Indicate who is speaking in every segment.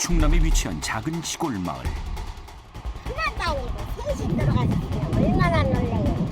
Speaker 1: 충남에 위치한 작은 시골 마을.
Speaker 2: 하나도 아니고 셋이 들어가셨어요. 얼마나 놀래요.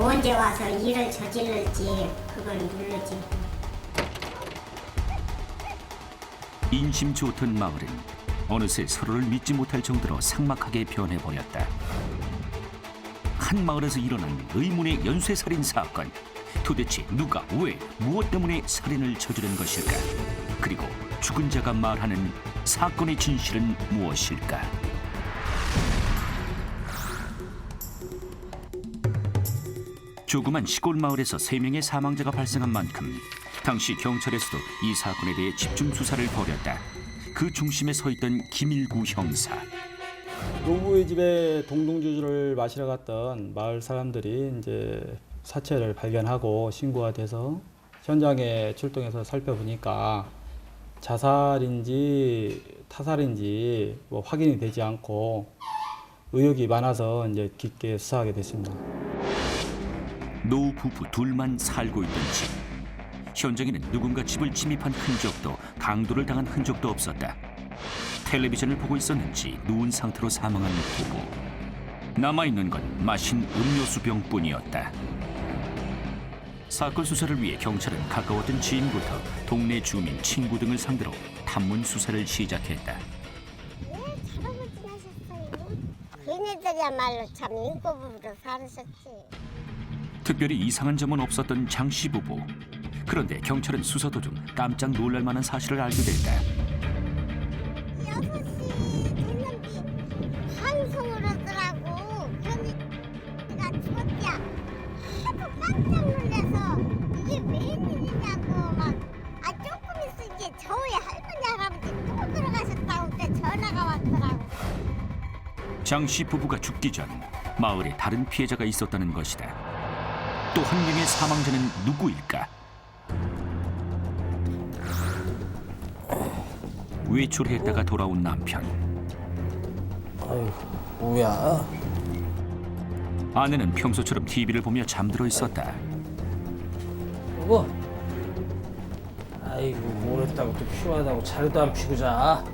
Speaker 3: 언제 와서 일을 저질렀지 그걸 누르지.
Speaker 1: 인심 좋던 마을은 어느새 서로를 믿지 못할 정도로 삭막하게 변해 보였다. 한 마을에서 일어난 의문의 연쇄살인 사건. 도대체 누가 왜 무엇 때문에 살인을 저지른 것일까? 그리고 죽은 자가 말하는 사건의 진실은 무엇일까? 조그만 시골 마을에서 3명의 사망자가 발생한 만큼 당시 경찰에서도 이 사건에 대해 집중 수사를 벌였다. 그 중심에 서 있던 김일구 형사.
Speaker 4: 노부의 집에 동동주주를 마시러 갔던 마을 사람들이 이제 사체를 발견하고 신고가 돼서 현장에 출동해서 살펴보니까 자살인지 타살인지 확인이 되지 않고 의혹이 많아서 이제 깊게 수사하게 됐습니다.
Speaker 1: 노 부부 둘만 살고 있던 집. 현장에는 누군가 집을 침입한 흔적도 강도를 당한 흔적도 없었다. 텔레비전을 보고 있었는지 누운 상태로 사망한 부부. 남아있는 건 마신 음료수병뿐이었다. 사건 수사를 위해 경찰은 가까웠던 지인부터 동네 주민, 친구 등을 상대로 탐문 수사를 시작했다.
Speaker 2: 왜 잘하고 지내셨어요? 그네들이야말로 참 인꼬부부로 살으셨지.
Speaker 1: 특별히 이상한 점은 없었던 장씨 부부. 그런데 경찰은 수사 도중 깜짝 놀랄 만한 사실을 알게 됐다.
Speaker 2: 6시 됐는데 방송을 하더라고. 그러니까 죽었야. 하도 깜짝 놀라서 이게 웬일이냐고 조금 있어 이제 저희 할머니 할아버지 또 들어가셨다고 그때 전화가 왔더라고.
Speaker 1: 장씨 부부가 죽기 전 마을에 다른 피해자가 있었다는 것이다. 또 한 명의 사망자는 누구일까? 외출했다가 돌아온 남편.
Speaker 5: 아유, 뭐야?
Speaker 1: 아내는 평소처럼 TV를 보며 잠들어 있었다.
Speaker 5: 여보. 아이고, 뭘 했다고 또 피곤하다고 자리도 안 피고 자.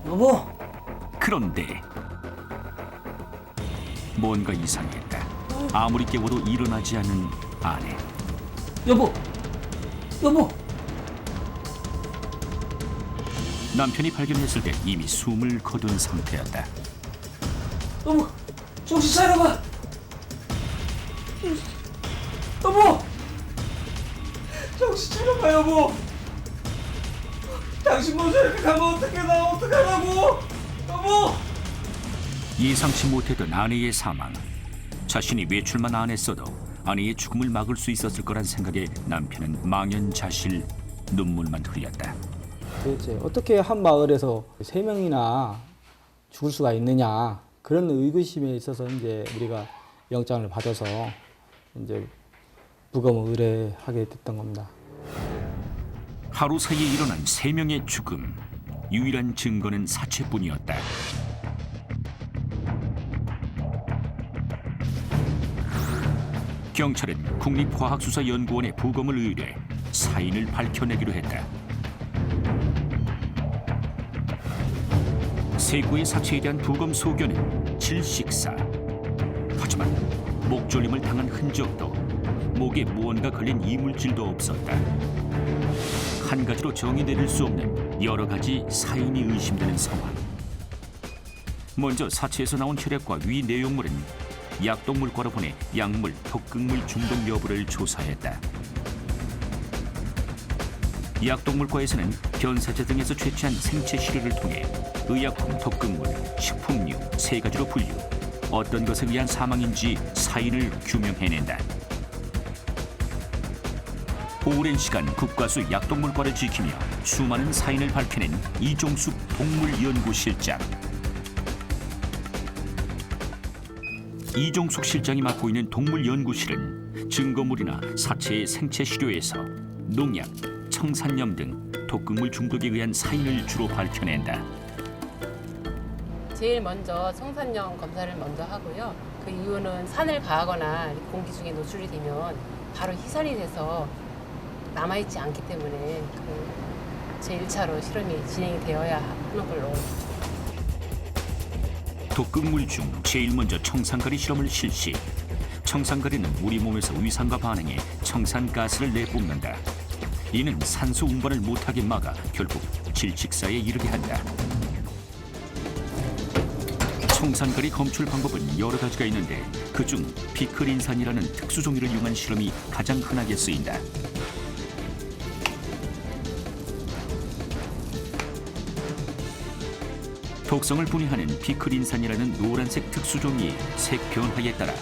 Speaker 5: 여보.
Speaker 1: 그런데 뭔가 이상했다. 아무리 깨워도 일어나지 않는 아내.
Speaker 5: 여보.
Speaker 1: 남편이 발견했을 때 이미 숨을 거둔 상태였다.
Speaker 5: 여보, 정신 차려봐. 여보, 정신 차려봐, 여보. 당신 먼저 이렇게 가면 어떡해, 나 어떡하라고. 여보.
Speaker 1: 예상치 못했던 아내의 사망. 자신이 외출만 안 했어도 아내의 죽음을 막을 수 있었을 거란 생각에 남편은 망연자실 눈물만 흘렸다.
Speaker 4: 도대체 어떻게 한 마을에서 3명이나 죽을 수가 있느냐 그런 의구심에 있어서 이제 우리가 영장을 받아서 이제 부검을 의뢰하게 됐던 겁니다.
Speaker 1: 하루 사이에 일어난 3명의 죽음. 유일한 증거는 사체뿐이었다. 경찰은 국립과학수사연구원에 부검을 의뢰 사인을 밝혀내기로 했다. 세 구의 사체에 대한 부검 소견은 질식사. 하지만 목졸림을 당한 흔적도 목에 무언가 걸린 이물질도 없었다. 한 가지로 정의 내릴 수 없는 여러 가지 사인이 의심되는 상황. 먼저 사체에서 나온 혈액과 위 내용물은 약동물과로 보내 약물, 독극물 중독 여부를 조사했다. 약동물과에서는 변사체 등에서 채취한 생체 시료를 통해 의약품, 독극물, 식품류 3가지로 분류, 어떤 것에 의한 사망인지 사인을 규명해낸다. 오랜 시간 국과수 약동물과를 지키며 수많은 사인을 밝혀낸 이종숙 동물연구실장. 이종숙 실장이 맡고 있는 동물연구실은 증거물이나 사체의 생체 시료에서 농약, 청산염 등 독극물 중독에 의한 사인을 주로 밝혀낸다.
Speaker 6: 제일 먼저 청산염 검사를 먼저 하고요. 그 이유는 산을 가하거나 공기 중에 노출이 되면 바로 희산이 돼서 남아있지 않기 때문에 제1차로 실험이 진행이 되어야 하는 걸로.
Speaker 1: 독극물 중 제일 먼저 청산가리 실험을 실시. 청산가리는 우리 몸에서 위산과 반응해 청산가스를 내뿜는다. 이는 산소 운반을 못하게 막아 결국 질식사에 이르게 한다. 청산가리 검출 방법은 여러 가지가 있는데 그중 피클인산이라는 특수 종이를 이용한 실험이 가장 흔하게 쓰인다. 독성을 분해하는 피클인산이라는 노란색 특수 종이의 색 변화에 따라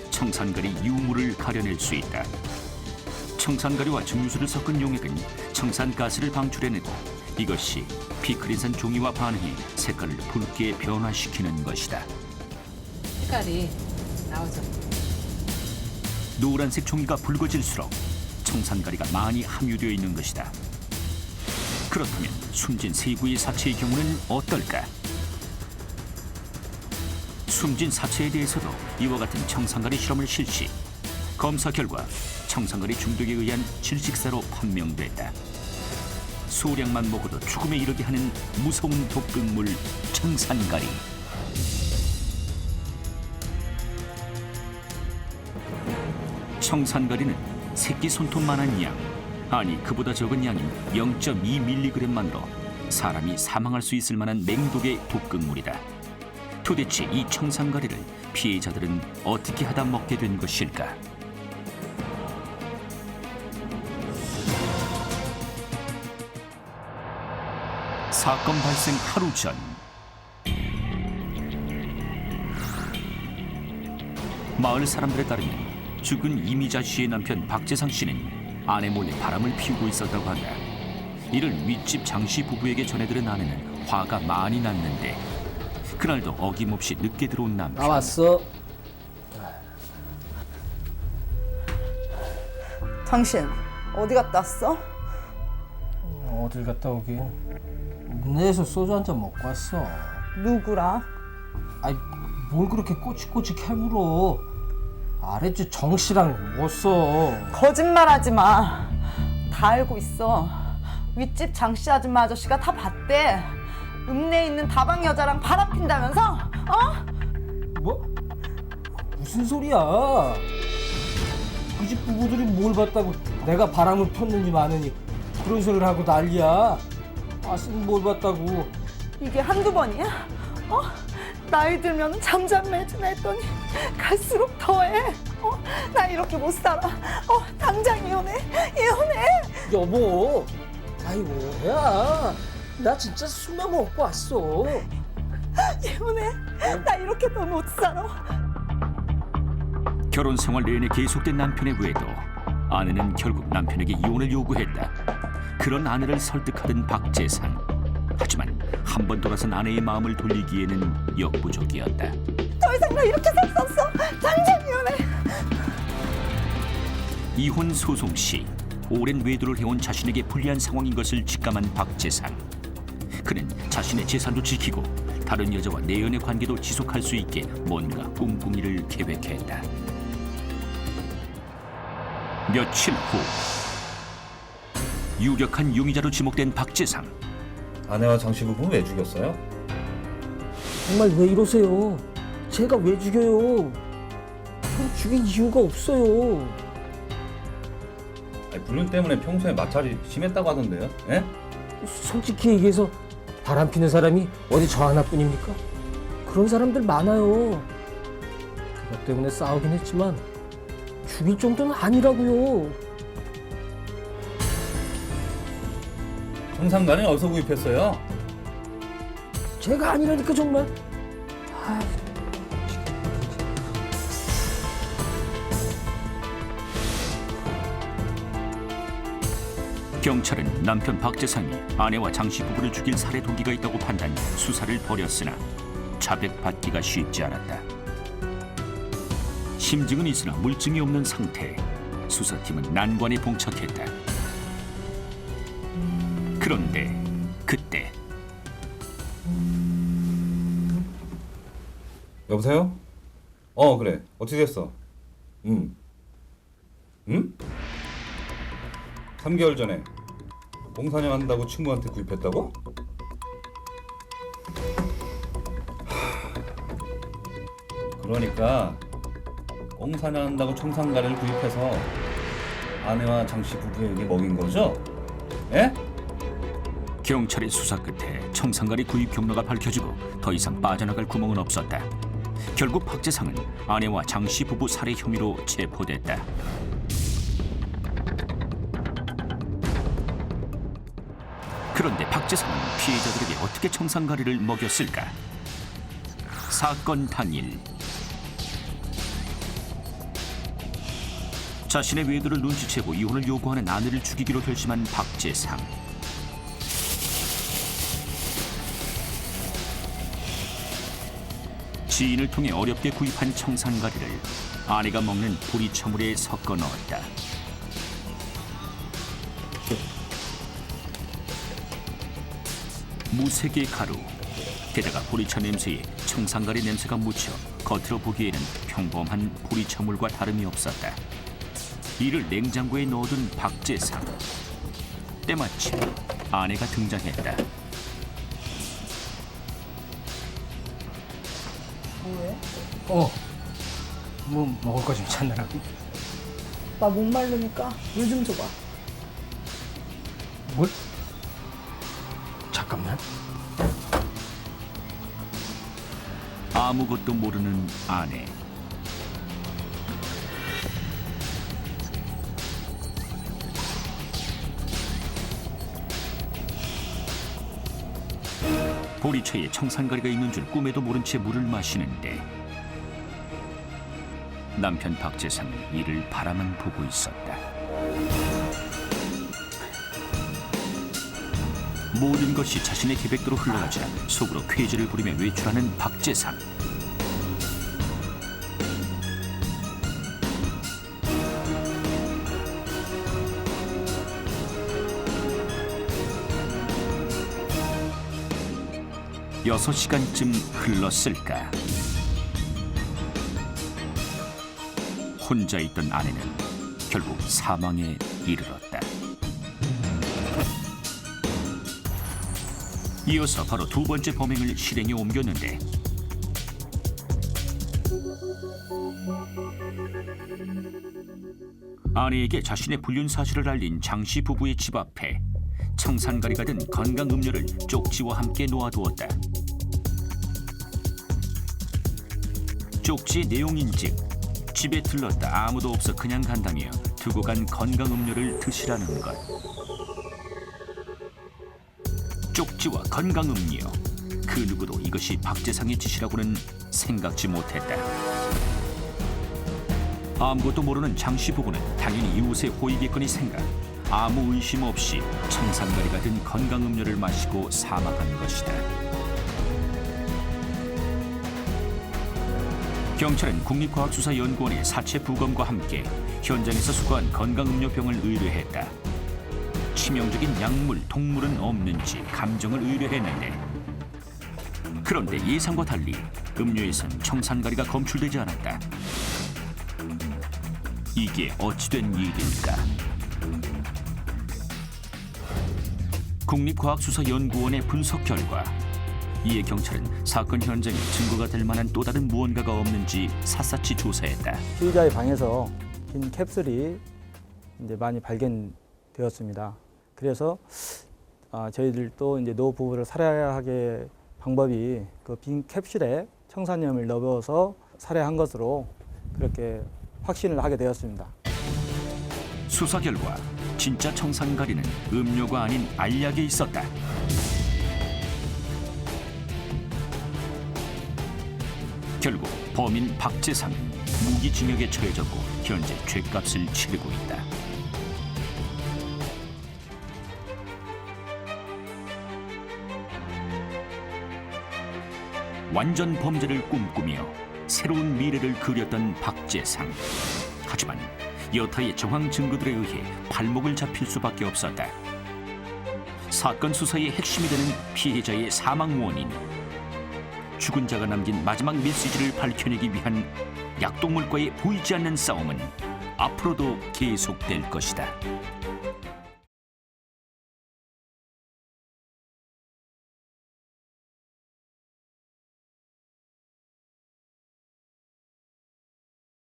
Speaker 1: 청산가리 유물을 가려낼 수 있다. 청산가리와 증류수를 섞은 용액은 청산가스를 방출해내고 이것이 피클인산 종이와 반응해 색깔을 붉게 변화시키는 것이다.
Speaker 6: 색깔이 나오죠.
Speaker 1: 노란색 종이가 붉어질수록 청산가리가 많이 함유되어 있는 것이다. 그렇다면 숨진 세구의 사체의 경우는 어떨까? 숨진 사체에 대해서도 이와 같은 청산가리 실험을 실시. 검사 결과 청산가리 중독에 의한 질식사로 판명됐다. 소량만 먹어도 죽음에 이르게 하는 무서운 독극물 청산가리. 청산가리는 새끼 손톱만한 양, 아니 그보다 적은 양인 0.2mg만으로 사람이 사망할 수 있을 만한 맹독의 독극물이다. 도대체 이 청산가리를 피해자들은 어떻게 하다 먹게 된 것일까? 사건 발생 하루 전 마을 사람들에 따르면 죽은 이미자 씨의 남편 박재상 씨는 아내 몰래 바람을 피우고 있었다고 한다. 이를 윗집 장씨 부부에게 전해들은 아내는 화가 많이 났는데 그날도 어김없이 늦게 들어온 남편.
Speaker 7: 나왔어.
Speaker 8: 당신 어디 갔다 왔어?
Speaker 7: 어딜 갔다 오긴. 읍내에서 소주 한 잔 먹고 왔어.
Speaker 8: 누구랑?
Speaker 7: 아이 뭘 그렇게 꼬치꼬치 캐물어. 아랫집 정씨랑 먹었어.
Speaker 8: 거짓말하지 마. 다 알고 있어. 윗집 장씨 아줌마 아저씨가 다 봤대. 읍내에 있는 다방 여자랑 바람 핀다면서? 어?
Speaker 7: 뭐? 무슨 소리야? 그 집 부부들이 뭘 봤다고 내가 바람을 폈는지 마느니 그런 소리를 하고 난리야. 아스는 뭘 봤다고.
Speaker 8: 이게 한두 번이야? 어? 나이 들면 잠잠해지나 했더니 갈수록 더해. 어? 나 이렇게 못 살아. 당장 이혼해. 이혼해.
Speaker 7: 여보, 아이 뭐야? 나 진짜 술만 먹고 왔어.
Speaker 8: 이혼해. 나 이렇게 더 못 살아.
Speaker 1: 결혼 생활 내내 계속된 남편의 외도 아내는 결국 남편에게 이혼을 요구했다. 그런 아내를 설득하던 박재상. 하지만 한 번 돌아선 아내의 마음을 돌리기에는 역부족이었다.
Speaker 8: 더 이상 나 이렇게 살 수 없어. 당장 이혼해.
Speaker 1: 이혼 소송 시 오랜 외도를 해온 자신에게 불리한 상황인 것을 직감한 박재상. 그는 자신의 재산도 지키고 다른 여자와 내연의 관계도 지속할 수 있게 뭔가 꿍꿍이를 계획했다. 며칠 후 유력한 용의자로 지목된 박재상.
Speaker 5: 아내와 장씨 부부 왜 죽였어요?
Speaker 7: 정말 왜 이러세요? 제가 왜 죽여요? 전 죽인 이유가 없어요.
Speaker 5: 아니, 불륜 때문에 평소에 마찰이 심했다고 하던데요? 예?
Speaker 7: 솔직히 얘기해서 바람 피는 사람이 어디 저 하나뿐입니까? 그런 사람들 많아요. 그것 때문에 싸우긴 했지만 죽일 정도는 아니라고요.
Speaker 5: 청산가리는 어디서 구입했어요?
Speaker 7: 제가 아니라니까 정말.
Speaker 1: 경찰은 남편 박재상이 아내와 장씨 부부를 죽일 살해 동기가 있다고 판단 수사를 벌였으나 자백받기가 쉽지 않았다. 심증은 있으나 물증이 없는 상태. 수사팀은 난관에 봉착했다. 그런데 그때
Speaker 5: 여보세요? 그래. 어떻게 됐어? 응?
Speaker 9: 3개월 전에 공사냥 한다고 친구한테 구입했다고? 그러니까 공사냥 한다고 청산가리를 구입해서 아내와 장씨 부부에게 먹인 거죠? 예?
Speaker 1: 경찰의 수사 끝에 청산가리 구입 경로가 밝혀지고 더 이상 빠져나갈 구멍은 없었다. 결국 박재상은 아내와 장씨 부부 살해 혐의로 체포됐다. 그런데 박재상은 피해자들에게 어떻게 청산가리를 먹였을까? 사건 당일 자신의 외도를 눈치채고 이혼을 요구하는 아내를 죽이기로 결심한 박재상. 지인을 통해 어렵게 구입한 청산가리를 아내가 먹는 보리차물에 섞어 넣었다. 무색의 가루, 게다가 보리차 냄새에 청산가리 냄새가 묻혀 겉으로 보기에는 평범한 보리차물과 다름이 없었다. 이를 냉장고에 넣어둔 박재상. 때마침 아내가 등장했다.
Speaker 8: 뭐해?
Speaker 7: 뭐 먹을 거 좀 찾느라고.
Speaker 8: 나 목마르니까 물 좀 줘봐.
Speaker 7: 뭘? 잠깐만.
Speaker 1: 아무것도 모르는 아내. 보리차에 청산가리가 있는 줄 꿈에도 모른 채 물을 마시는데 남편 박재상은 이를 바라만 보고 있었다. 모든 것이 자신의 계획대로 흘러가자 속으로 쾌지를 부리며 외출하는 박재상. 여섯 시간쯤 흘렀을까. 혼자 있던 아내는 결국 사망에 이르렀다. 이어서 바로 두 번째 범행을 실행에 옮겼는데 아내에게 자신의 불륜 사실을 알린 장씨 부부의 집 앞에 청산가리가 든 건강음료를 쪽지와 함께 놓아두었다. 쪽지의 내용인즉 집에 들렀다 아무도 없어 그냥 간다며 두고 간 건강음료를 드시라는 것. 쪽지와 건강음료, 그 누구도 이것이 박재상의 짓이라고는 생각지 못했다. 아무것도 모르는 장씨 부부는 당연히 이웃의 호의겠거니 생각, 아무 의심 없이 청산가리가 든 건강음료를 마시고 사망한 것이다. 경찰은 국립과학수사연구원의 사체 부검과 함께 현장에서 수거한 건강음료병을 의뢰했다. 치명적인 약물, 동물은 없는지 감정을 의뢰했는데 그런데 예상과 달리 음료에선 청산가리가 검출되지 않았다. 이게 어찌된 일일까? 국립과학수사연구원의 분석 결과 이에 경찰은 사건 현장에 증거가 될 만한 또 다른 무언가가 없는지 샅샅이 조사했다.
Speaker 4: 피의자의 방에서 빈 캡슐이 이제 많이 발견되었습니다. 그래서 저희들도 이제 노 부부를 살해하게 방법이 그 빈 캡슐에 청산염을 넣어서 살해한 것으로 그렇게 확신을 하게 되었습니다.
Speaker 1: 수사 결과 진짜 청산가리는 음료가 아닌 알약에 있었다. 결국 범인 박재상은 무기징역에 처해졌고 현재 죗값을 치르고 있다. 완전 범죄를 꿈꾸며 새로운 미래를 그렸던 박재상. 하지만 여타의 정황 증거들에 의해 발목을 잡힐 수밖에 없었다. 사건 수사의 핵심이 되는 피해자의 사망 원인. 죽은 자가 남긴 마지막 메시지를 밝혀내기 위한 약동물과의 보이지 않는 싸움은 앞으로도 계속될 것이다.